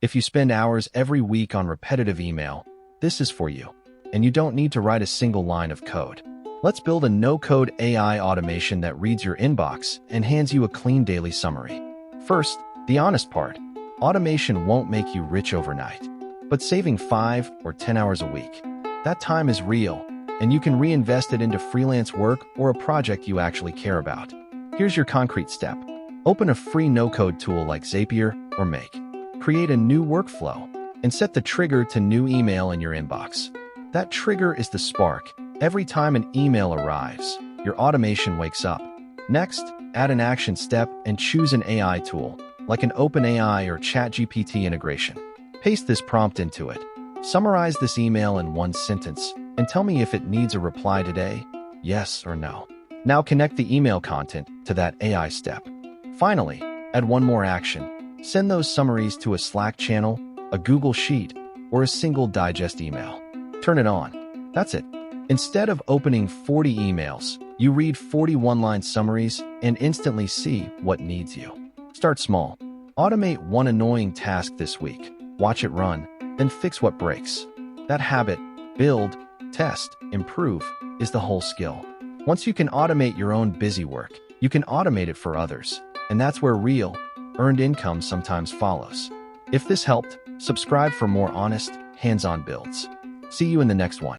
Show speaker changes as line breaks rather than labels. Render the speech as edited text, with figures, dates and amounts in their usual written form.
If you spend hours every week on repetitive email, this is for you. And you don't need to write a single line of code. Let's build a no-code AI automation that reads your inbox and hands you a clean daily summary. First, the honest part. Automation won't make you rich overnight, but saving 5 or 10 hours a week. That time is real, and you can reinvest it into freelance work or a project you actually care about. Here's your concrete step. Open a free no-code tool like Zapier or Make. Create a new workflow and set the trigger to new email in your inbox. That trigger is the spark. Every time an email arrives, your automation wakes up. Next, add an action step and choose an AI tool, like an OpenAI or ChatGPT integration. Paste this prompt into it. Summarize this email in one sentence and tell me if it needs a reply today, yes or no. Now connect the email content to that AI step. Finally, add one more action. Send those summaries to a Slack channel, a Google Sheet, or a single digest email. Turn it on. That's it. Instead of opening 40 emails, you read 40 one-line summaries and instantly see what needs you. Start small. Automate one annoying task this week. Watch it run, then fix what breaks. That habit, build, test, improve, is the whole skill. Once you can automate your own busy work, you can automate it for others. And that's where real, earned income sometimes follows. If this helped, subscribe for more honest, hands-on builds. See you in the next one.